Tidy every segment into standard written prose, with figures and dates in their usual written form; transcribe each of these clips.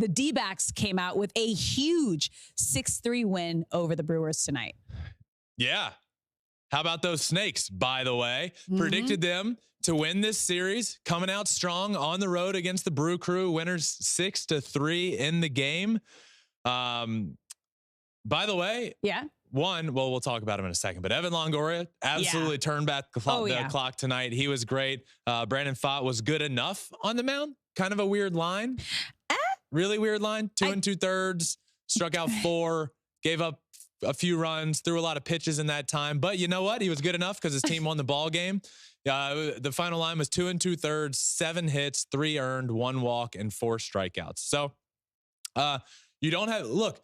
the D-backs came out with a huge 6-3 win over the Brewers tonight. Yeah. How about those Snakes, by the way? Predicted them to win this series, coming out strong on the road against the Brew Crew, winners 6-3 in the game. By the way, we'll talk about him in a second, but Evan Longoria absolutely turned back the clock tonight. He was great. Brandon Pfaadt was good enough on the mound. Kind of a weird line. Really weird line. 2 2/3, struck out 4, gave up a few runs, threw a lot of pitches in that time. But you know what? He was good enough because his team won the ball game. The final line was 2 2/3, 7 hits, 3 earned, 1 walk, and 4 strikeouts. So you don't have, look,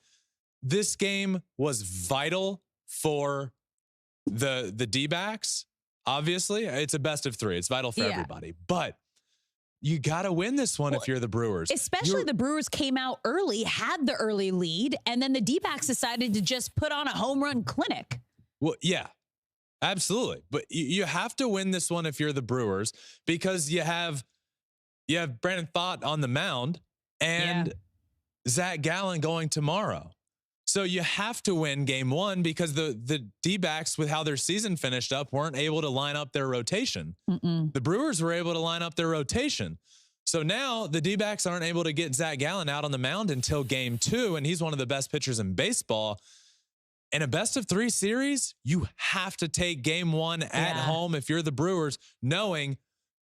this game was vital for the D-backs. Obviously, it's a best of 3. It's vital for everybody. But you got to win this one if you're the Brewers. Especially the Brewers came out early, had the early lead, and then the D-backs decided to just put on a home run clinic. Well, yeah, absolutely. But you have to win this one if you're the Brewers because you have Brandon Pfaadt on the mound and Zach Gallen going tomorrow. So you have to win game 1 because the D-backs, with how their season finished up, weren't able to line up their rotation. The Brewers were able to line up their rotation. So now the D-backs aren't able to get Zach Gallen out on the mound until game 2, and he's one of the best pitchers in baseball. In a best of 3 series, you have to take game 1 at home if you're the Brewers, knowing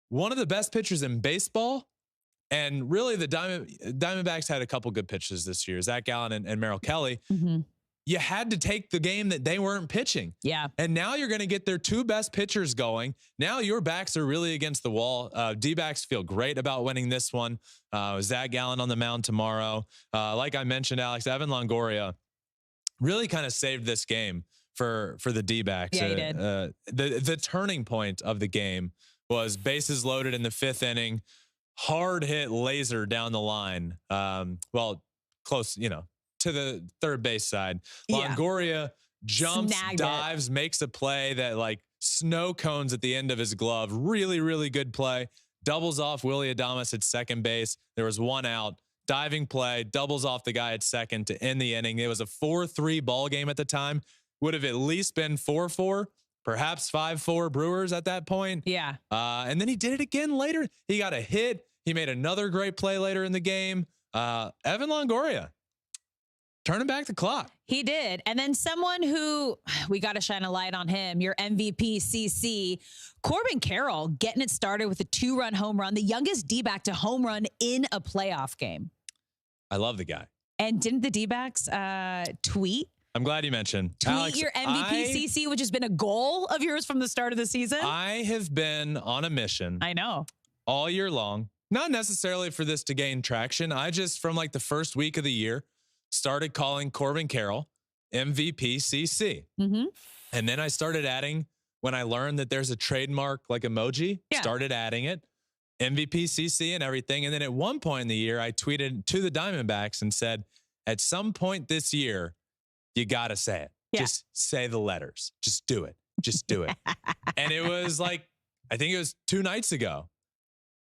one of the best pitchers in baseball. And really, the Diamondbacks had a couple good pitches this year, Zach Gallen and Merrill Kelly. You had to take the game that they weren't pitching. Yeah. And now you're going to get their 2 best pitchers going. Now your backs are really against the wall. D-backs feel great about winning this one. Zach Gallen on the mound tomorrow. Like I mentioned, Alex, Evan Longoria really kind of saved this game for the D-backs. Yeah, he did. The turning point of the game was bases loaded in the 5th inning. Hard hit laser down the line. Close, to the third base side. Longoria jumps, dives, makes a play that like snow cones at the end of his glove. Really, really good play. Doubles off Willy Adames at second base. There was 1 out. Diving play, doubles off the guy at second to end the inning. It was a 4-3 ball game at the time. Would have at least been 4-4. Perhaps 5-4 Brewers at that point. Yeah. And then he did it again later. He got a hit. He made another great play later in the game. Evan Longoria turning back the clock. He did. And then someone who we got to shine a light on him, your MVP CC, Corbin Carroll, getting it started with a 2-run home run, the youngest D-back to home run in a playoff game. I love the guy. And didn't the D-backs tweet? I'm glad you mentioned. Tweet Alex, your MVP CC, which has been a goal of yours from the start of the season. I have been on a mission. I know. All year long. Not necessarily for this to gain traction. I just, from like the first week of the year, started calling Corbin Carroll MVP CC. And then I started adding, when I learned that there's a trademark like emoji, started adding it, MVP CC and everything. And then at one point in the year, I tweeted to the Diamondbacks and said, at some point this year, you got to say it. Just say the letters. Just do it. Just do it. And it was like, I think it was 2 nights ago.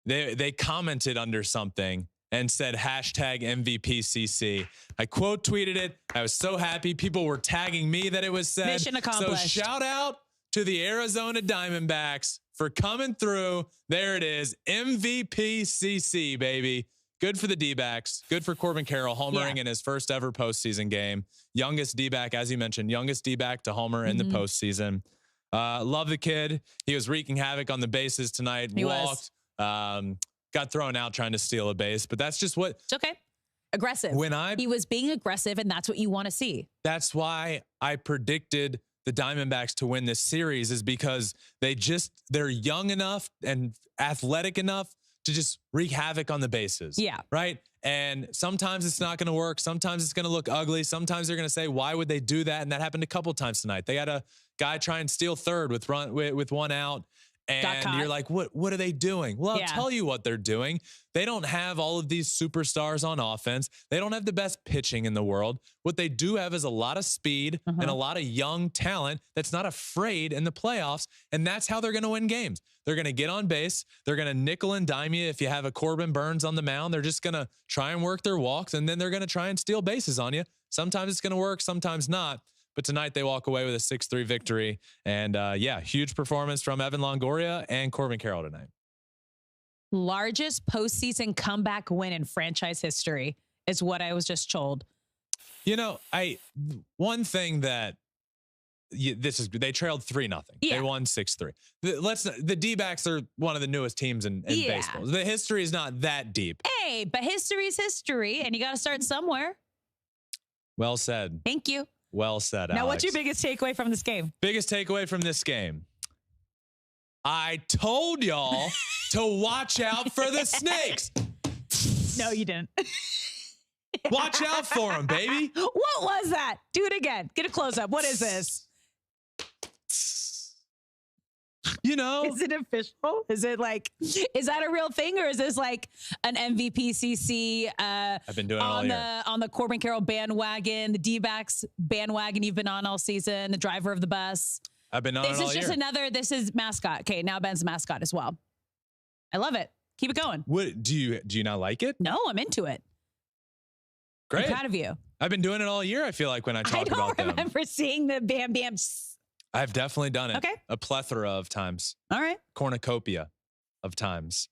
They commented under something and said hashtag MVPCC. I quote tweeted it. I was so happy. People were tagging me that it was said. Mission accomplished. So shout out to the Arizona Diamondbacks for coming through. There it is. MVPCC, baby. Good for the D-backs. Good for Corbin Carroll homering in his first ever postseason game. Youngest D-back, as you mentioned, youngest D-back to homer in the postseason. Love the kid. He was wreaking havoc on the bases tonight. He walked. Got thrown out trying to steal a base, but that's just what. It's okay. Aggressive. He was being aggressive, and that's what you want to see. That's why I predicted the Diamondbacks to win this series, is because they're young enough and athletic enough to just wreak havoc on the bases. Yeah. Right. And sometimes it's not going to work. Sometimes it's going to look ugly. Sometimes they're going to say, why would they do that? And that happened a couple times tonight. They had a guy try and steal third with 1 out. And you're like, what are they doing? Well, I'll tell you what they're doing. They don't have all of these superstars on offense. They don't have the best pitching in the world. What they do have is a lot of speed and a lot of young talent that's not afraid in the playoffs. And that's how they're going to win games. They're going to get on base. They're going to nickel and dime you if you have a Corbin Burns on the mound. They're just going to try and work their walks, and then they're going to try and steal bases on you. Sometimes it's going to work, sometimes not. But tonight they walk away with a 6-3 victory. And huge performance from Evan Longoria and Corbin Carroll tonight. Largest postseason comeback win in franchise history is what I was just told. You know, one thing that they trailed 3-0. Yeah. They won 6-3. The D-backs are one of the newest teams in baseball. The history is not that deep. Hey, but history is history, and you got to start somewhere. Well said. Thank you. Well said, Alex. Now, what's your biggest takeaway from this game? Biggest takeaway from this game. I told y'all to watch out for the snakes. No, you didn't. Watch out for them, baby. What was that? Do it again. Get a close up. What is this? You know, is it official? Is that a real thing, or is this like an MVP CC? I've been doing it all year. On the Corbin Carroll bandwagon, the D-backs bandwagon you've been on all season, the driver of the bus. I've been on it all year. This is mascot. Okay, now Ben's mascot as well. I love it. Keep it going. What do you not like it? No, I'm into it. Great. I'm proud of you. I've been doing it all year, I feel like, when I talk about them. I don't remember seeing the Bam Bam. I've definitely done it. Okay. A plethora of times. All right. Cornucopia of times.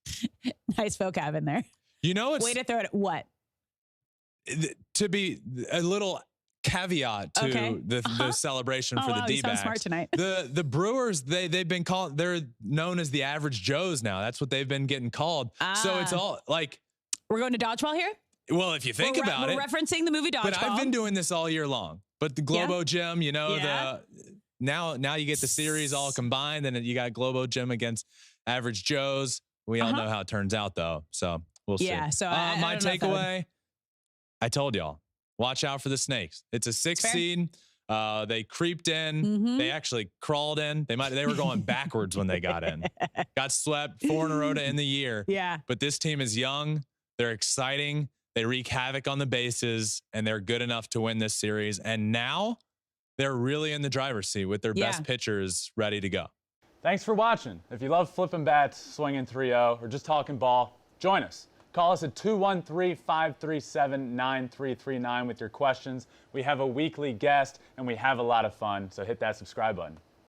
Nice vocab in there. You know, it's... Way to throw it. What? To be a little caveat to the celebration for the D-backs. You sound smart tonight. The Brewers, they've been called, they're known as the average Joes now. That's what they've been getting called. So it's all like... We're going to dodgeball here? Well, if you think about it. We're referencing the movie Dodgeball. But I've been doing this all year long. But the Globo Gym, you know, now you get the series all combined, and you got Globo Gym against Average Joes. We all know how it turns out, though. So we'll see. Yeah. So my takeaway, I told y'all, watch out for the snakes. It's a 6 seed. They creeped in. They actually crawled in. They were going backwards when they got in. Got swept 4 in a row to end the year. Yeah. But this team is young. They're exciting. They wreak havoc on the bases, and they're good enough to win this series. And now they're really in the driver's seat with their best pitchers ready to go. Thanks for watching. If you love Flippin Bats, swinging 3-0, or just talking ball, join us. Call us at 213-537-9339 with your questions. We have a weekly guest, and we have a lot of fun, so hit that subscribe button.